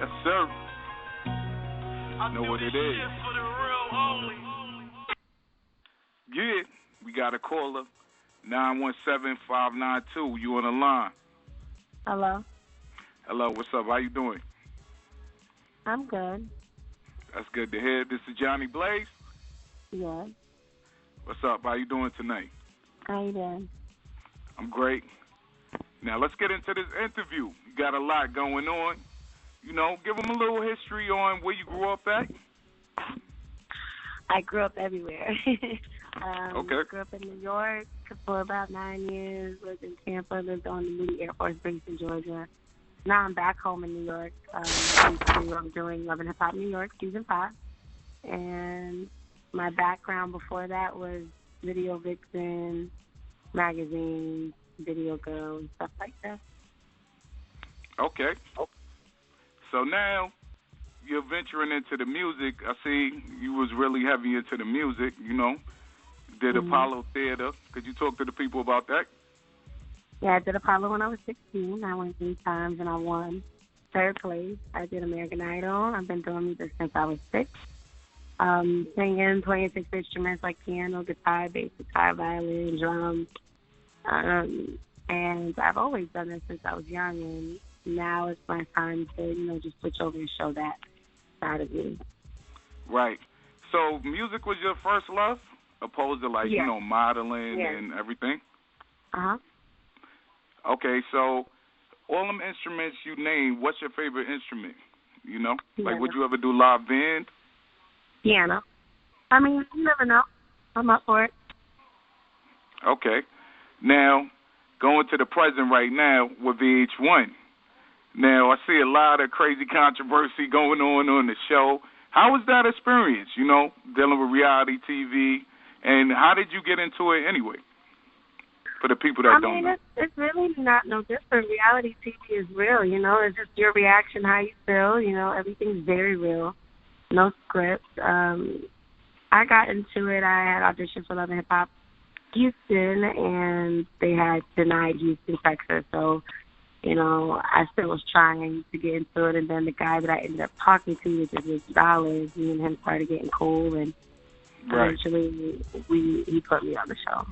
Yes, sir. Know what it is. Yeah, we got a caller. 917-592. You on the line. Hello. Hello, what's up? How you doing? I'm good. That's good to hear. This is Johnny Blaze. Yeah. What's up? How you doing tonight? How you doing? I'm great. Now, let's get into this interview. You got a lot going on. You know, give them a little history on where you grew up at. I grew up everywhere. Okay. Grew up in New York for about 9 years. Lived in Tampa. Lived on the Moody Air Force Base in Georgia. Now I'm back home in New York. I'm doing Love and Hip Hop New York season 5, and my background before that was Video Vixen, magazines, Video Girl, stuff like that. Okay. So now you're venturing into the music. I see you was really heavy into the music, you know. Did Apollo Theater. Could you talk to the people about that? Yeah, I did Apollo when I was 16. I went 3 times and I won 3rd place. I did American Idol. I've been doing music since I was 6. Singing 26 instruments like piano, guitar, bass guitar, violin, drums. And I've always done this since I was young, and now it's my time to, you know, just switch over and show that side of me. Right. So music was your first love, opposed to like, you know, modeling and everything? Uh-huh. Okay, so all them instruments you named, what's your favorite instrument? You know? Piano. Like, would you ever do live band? Piano. I mean, you never know. I'm up for it. Okay. Now, going to the present right now with VH1. Now, I see a lot of crazy controversy going on the show. How was that experience, you know, dealing with reality TV? And how did you get into it anyway? For the people that don't know. It's really not no different. Reality TV is real, you know. It's just your reaction, how you feel. You know, everything's very real. No script. I got into it. I had auditioned for Love and Hip Hop Houston, and they had denied Houston, Texas. So, you know, I still was trying to get into it. And then the guy that I ended up talking to, which was Dollars, me and him started getting cool, and eventually he put me on the show.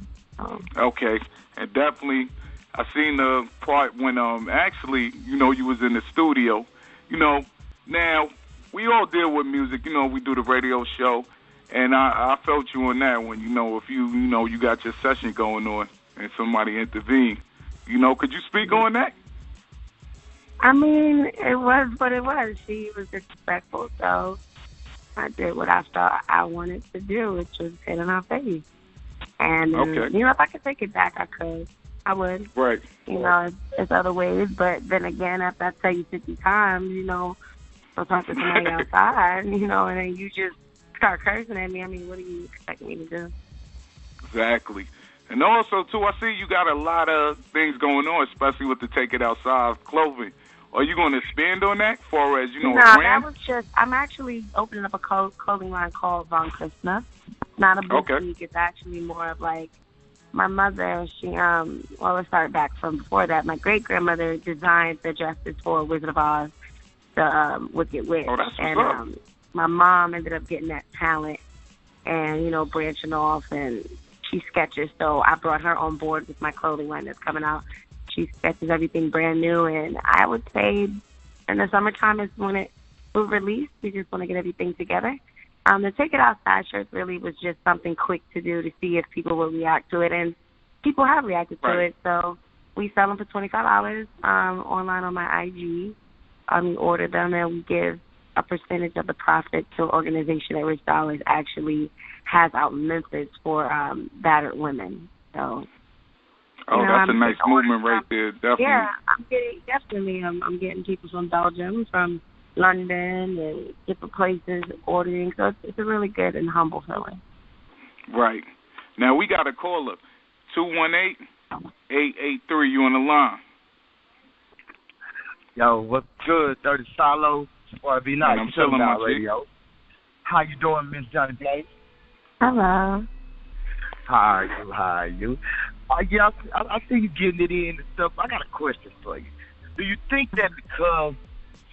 Okay, and definitely, I seen the part when actually, you know, you was in the studio. You know, now we all deal with music. You know, we do the radio show, and I felt you on that one. You know, if you got your session going on and somebody intervened, you know, could you speak on that? I mean, it was what it was. She was disrespectful, so I did what I thought I wanted to do, which was hit on her face. And, you know, if I could take it back, I could. I would. Right. You know, it's other ways. But then again, after I tell you 50 times, you know, I'll talk to somebody outside, you know, and then you just start cursing at me. I mean, what do you expect me to do? Exactly. And also, too, I see you got a lot of things going on, especially with the Take It Outside clothing. Are you going to expand on that as far as, you know, a brand? That was just, I'm actually opening up a clothing line called Von Krishna. Not a boutique. It's actually more of like my mother. She let's start back from before that. My great grandmother designed the dresses for Wizard of Oz, the Wicked Witch, and my mom ended up getting that talent and, you know, branching off, and she sketches. So I brought her on board with my clothing line that's coming out. She sketches everything brand new, and I would say in the summertime is when it will release. We just want to get everything together. The Take It Outside shirts really was just something quick to do to see if people will react to it, and people have reacted to it. So we sell them for $25 online on my IG. We order them, and we give a percentage of the profit to an organization that Rich Dollars actually has out in Memphis for battered women. So. That's a nice movement right there, definitely. Yeah, I'm getting people from Belgium, from London, and different places ordering. So it's a really good and humble feeling. Right. Now we got a caller, 218-883. You on the line? Yo, what's good? 30 Solo, or be nice. I'm chilling my radio. How you doing, Miss Johnny Blaze? Hello. How are you? Yeah, I see you getting it in and stuff. I got a question for you. Do you think that because,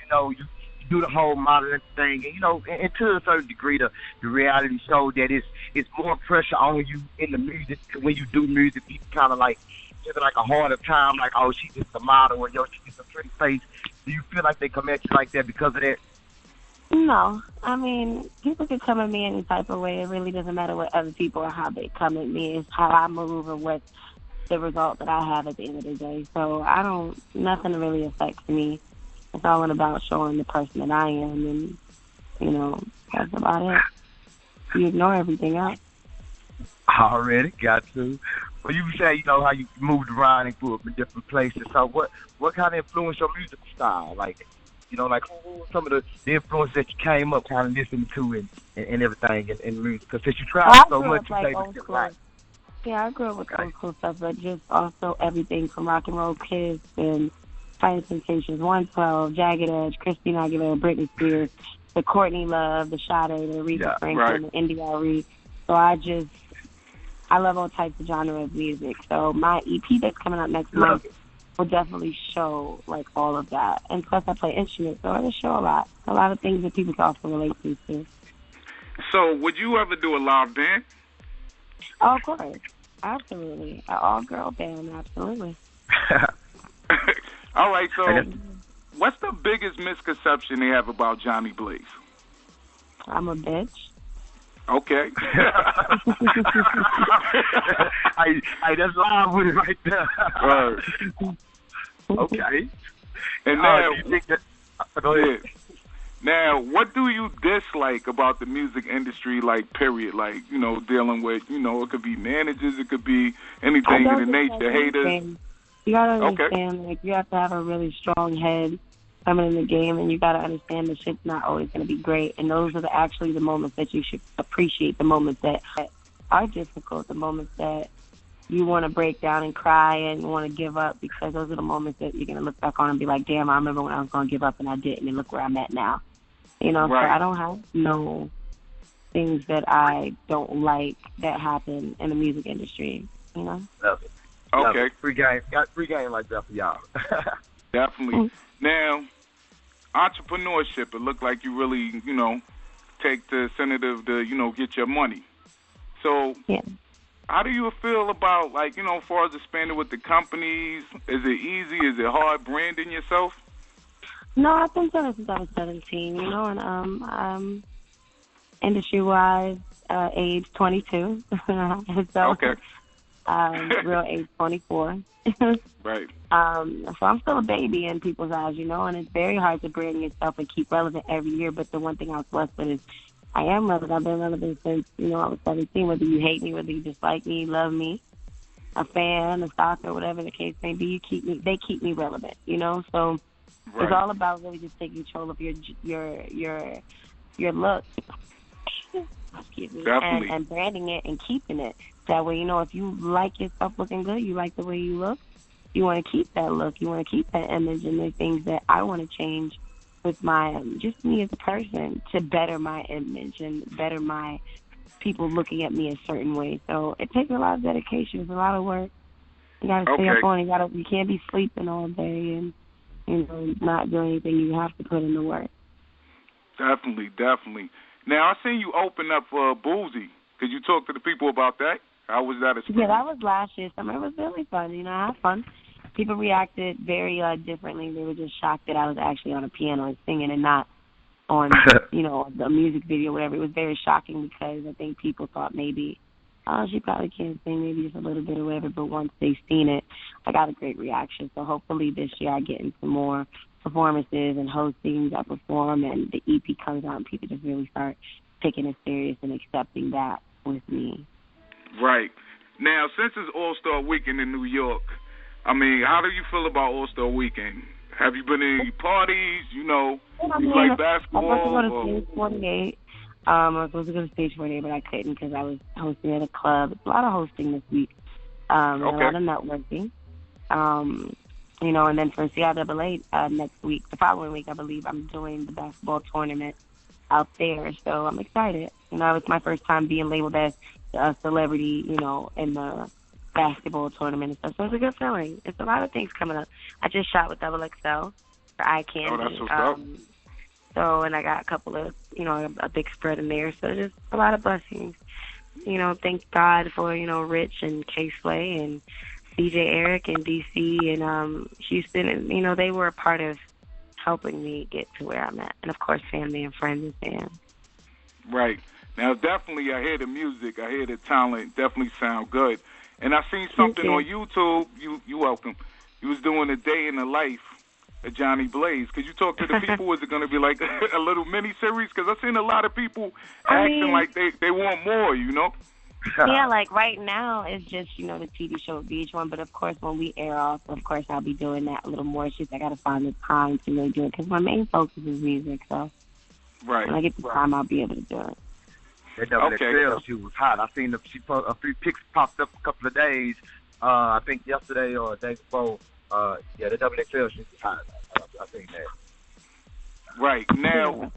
you know, you do the whole modeling thing, and and to a certain degree, the reality show that it's more pressure on you in the music. When you do music, people kind of like give it like a harder time, like, oh, she's just a model, or yo, she's just a pretty face. Do you feel like they come at you like that because of that? No, I mean, people can come at me any type of way. It really doesn't matter what other people or how they come at me. It's how I move and what the result that I have at the end of the day. So nothing really affects me. It's all about showing the person that I am, and, that's about it. You ignore everything else. Already got to. Well, you say, how you moved around and grew up in different places. So what kind of influenced your musical style? Like, like who were some of the influences that you came up kind of listening to and everything in music? Because since you travel so much, you say it's right. Yeah, I grew up with old school stuff, but just also everything from rock and roll kids and Fire Sensations, 112, Jagged Edge, Christina Aguilera, Britney Spears, the Courtney Love, the Sade, the Aretha Franklin, the India Arie. So I love all types of genre of music. So my EP that's coming out next month will definitely show like all of that. And plus I play instruments, so it'll show a lot of things that people can also relate to too. So would you ever do a live band? Oh, of course. Absolutely. An all-girl band, absolutely. All right, so what's the biggest misconception they have about Johnny Blaze? I'm a bitch. Okay. I that's live with it right there. Right. Okay. And now, you think that, go ahead. Now, what do you dislike about the music industry, like, period? Like, dealing with, it could be managers, it could be anything in the nature, haters. You got to understand, like, you have to have a really strong head coming in the game, and you got to understand the shit's not always going to be great. And those are actually the moments that you should appreciate, the moments that are difficult, the moments that you want to break down and cry and want to give up, because those are the moments that you're going to look back on and be like, damn, I remember when I was going to give up and I didn't, and look where I'm at now. So I don't have no things that I don't like that happen in the music industry, Love it. Okay. Free game. Got free game like that for y'all. Definitely. Now, entrepreneurship, it looked like you really, take the incentive to, get your money. So how do you feel about, like, as far as expanding with the companies? Is it easy? Is it hard branding yourself? No, I've been doing it since I was 17, and industry-wise, age 22. So, real age 24. Right. So I'm still a baby in people's eyes, and it's very hard to brand yourself and keep relevant every year. But the one thing I was blessed with is I am relevant. I've been relevant since, I was 17. Whether you hate me, whether you dislike me, love me, a fan, a stalker, whatever the case may be, they keep me relevant, So it's all about really just taking control of your look. Excuse me. And branding it and keeping it. That way, if you like yourself looking good, you like the way you look, you want to keep that look, you want to keep that image, and the things that I want to change with my, just me as a person, to better my image and better my people looking at me a certain way. So it takes a lot of dedication. It's a lot of work. You got to stay up on it. You can't be sleeping all day and, not doing anything. You have to put in the work. Definitely. Now, I seen you open up for Boozy. Could you talk to the people about that? How was that experience? Yeah, that was last year summer. It was really fun. I had fun. People reacted very differently. They were just shocked that I was actually on a piano and singing and not on, the music video, whatever. It was very shocking because I think people thought maybe, oh, she probably can't sing, maybe just a little bit or whatever. But once they seen it, I got a great reaction. So hopefully this year I get into more performances and hostings. I perform and the EP comes out and people just really start taking it serious and accepting that with me. Right. Now, since it's All-Star Weekend in New York, how do you feel about All-Star Weekend? Have you been in any parties? You like basketball? I was supposed to go to Stage 48. I was supposed to go to Stage 48, but I couldn't because I was hosting at a club. It's a lot of hosting this week. A lot of networking. And then for CIAA next week, the following week, I believe, I'm doing the basketball tournament out there. So I'm excited. It's my first time being labeled as a celebrity, in the basketball tournament and stuff. So it's a good feeling. It's a lot of things coming up. I just shot with XXL for Eye Candy. Oh, that's what's up. So, and I got a couple of, a big spread in there. So just a lot of blessings. Thank God for, Rich and K Slay and CJ Eric and DC and Houston. And, they were a part of helping me get to where I'm at. And, of course, family and friends and fans. Right. Now, definitely, I hear the music. I hear the talent. Definitely sound good. And I seen something on YouTube. You welcome. You was doing a day in the life of Johnny Blaze. Could you talk to the people? Is it going to be like a little mini-series? Because I've seen a lot of people acting like they want more, Yeah, like right now it's just, the TV show VH1. But, of course, when we air off, of course, I'll be doing that a little more. It's just I got to find the time to really do it because my main focus is music. So when I get the time, I'll be able to do it. That double XL, she was hot. I seen a few pics popped up a couple of days. I think yesterday or the day before. The double XL, she was hot. I seen that. Right. Now,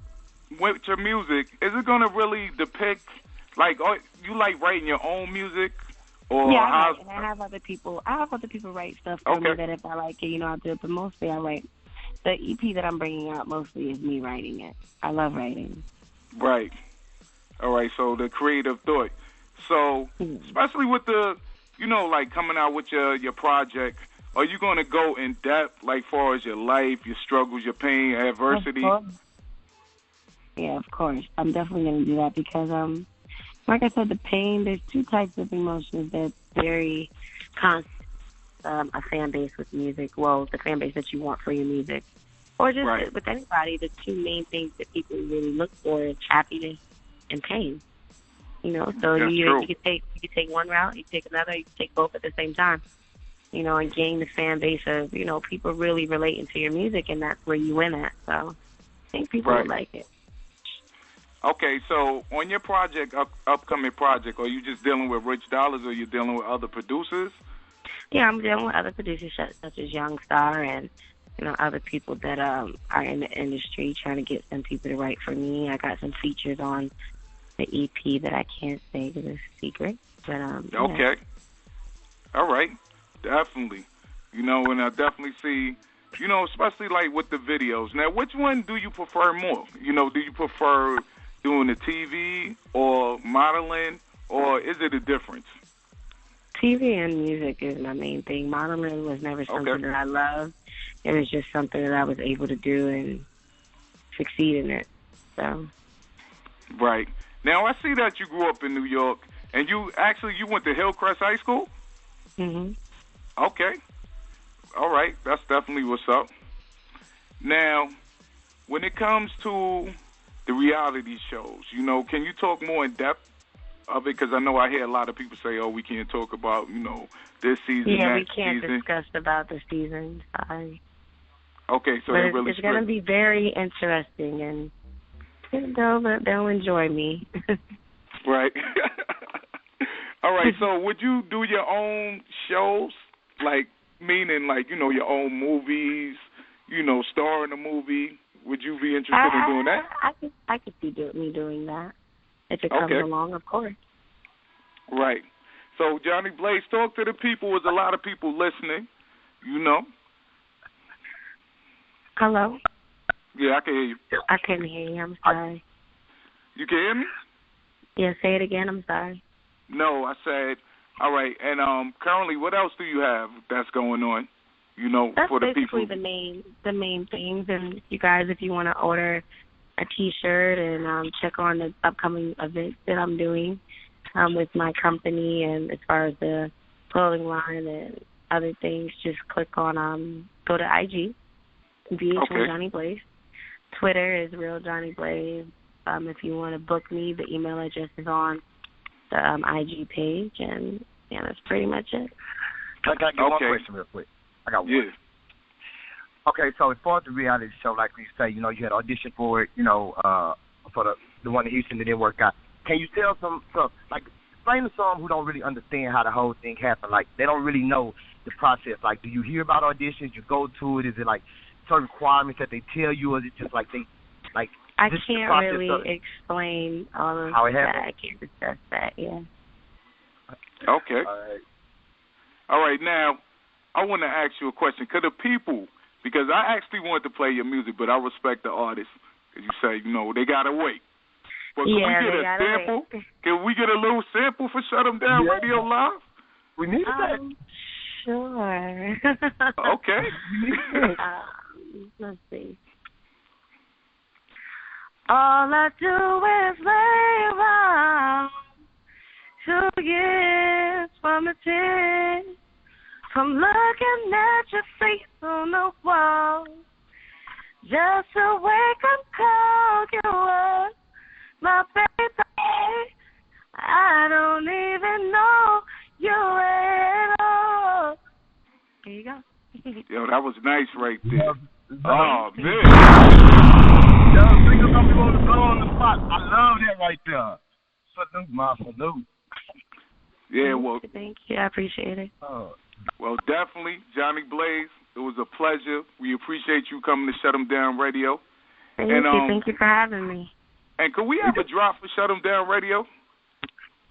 with your music, is it going to really depict, like, you like writing your own music? Or yeah, I have other people. Write stuff for me that if I like it, I'll do it. But mostly I write. The EP that I'm bringing out mostly is me writing it. I love writing. Right. All right, so the creative thought. So, especially with the, like coming out with your project, are you going to go in depth, like far as your life, your struggles, your pain, adversity? Yeah, of course. I'm definitely going to do that because, like I said, the pain, there's two types of emotions that's very constant. A fan base with music, the fan base that you want for your music. Or just with anybody, the two main things that people really look for is happiness and pain. So you can take one route, you take another, you can take both at the same time. And gain the fan base of, people really relating to your music, and that's where you win at. So I think people will like it. Okay, so on your project, upcoming project, are you just dealing with Rich Dollars or are you dealing with other producers? Yeah, I'm dealing with other producers such as Young Star and, other people that are in the industry trying to get some people to write for me. I got some features on the EP that I can't say because it's a secret. But, okay. All right. Definitely. And I definitely see, especially like with the videos. Now, which one do you prefer more? Do you prefer doing the TV or modeling, or is it a difference? TV and music is my main thing. Modeling was never something that I loved. It was just something that I was able to do and succeed in it. So. Right. Now, I see that you grew up in New York, and you went to Hillcrest High School? Mm-hmm. Okay. All right. That's definitely what's up. Now, when it comes to the reality shows, can you talk more in depth of it? Because I know I hear a lot of people say, we can't talk about, this season, yeah, that we can't season. discuss about the season. Sorry. Okay, so but it's going to be very interesting, and they'll enjoy me. Right. All right, so would you do your own shows? Like, meaning, like, your own movies, star in a movie? Would you be interested in doing that? I could see me doing that. If it comes along, of course. Right. So, Johnny Blaze, talk to the people. There's a lot of people listening, Hello? Yeah, I can hear you. I couldn't hear you. I'm sorry. You can hear me? Yeah, say it again. I'm sorry. No, I said, all right. And currently, what else do you have that's going on, that's for the people? That's basically the main things. And you guys, if you want to order a T-shirt and check on the upcoming events that I'm doing with my company, and as far as the clothing line and other things, just click on go to IG, VH1 Johnny Blaze. Twitter is Real Johnny Blaze. If you want to book me, the email address is on the IG page, and that's pretty much it. Can I get one question real quick? I got one. Yeah. Okay, so as far as the reality show, like you say, you had auditioned for it, for the one in Houston that didn't work out. Can you tell explain to some who don't really understand how the whole thing happened? Like, they don't really know the process. Like, do you hear about auditions? You go to it? Is it like certain requirements that they tell you, or is it just like they, like, I can't really explain all of how it that. happened? I can't discuss that, yeah. Okay. All right, now, I want to ask you a question. Could the people, because I actually wanted to play your music, but I respect the artist, You say, they got to wait. But can Yeah, we get a sample? Wait. Can we get a little sample for Shut 'em Down Radio Live? We need that. Sure. Okay. Let's see. All I do is lay around 2 years from a 10, from looking at your face on the wall, just to wake up, call you up, my baby. I don't even know you at all. Here you go. Yo, that was nice right there. Oh, man. Yo, think about me on the spot. I love that right there. Salute, my salute. Yeah, well. Thank you. I appreciate it. Well, definitely, Johnny Blaze, it was a pleasure. We appreciate you coming to Shut 'em Down Radio. Thank you. Thank you for having me. And could we have a drop for Shut 'em Down Radio?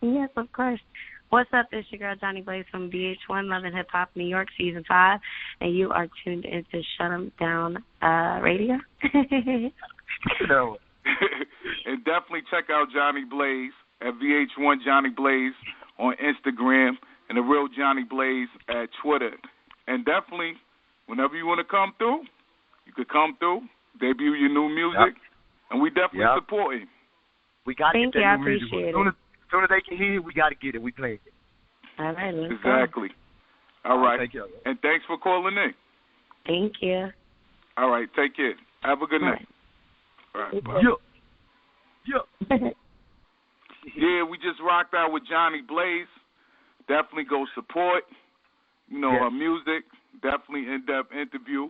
Yes, of course. What's up? It's your girl Johnny Blaze from VH1 Love and Hip Hop New York Season 5, and you are tuned into Shut 'em Down Radio. And definitely check out Johnny Blaze at VH1 Johnny Blaze on Instagram and The Real Johnny Blaze at Twitter. And definitely, whenever you want to come through, you could come through, debut your new music, and we definitely support you. We got to get that new music. Appreciate it. As soon as they can hear it, we got to get it. We play it. All right, let's Exactly. go. All right. Thank you. And thanks for calling in. Thank you. All right, take care. Have a good night. All right, bye. Yeah, we just rocked out with Johnny Blaze. Definitely go support, her music. Definitely in-depth interview.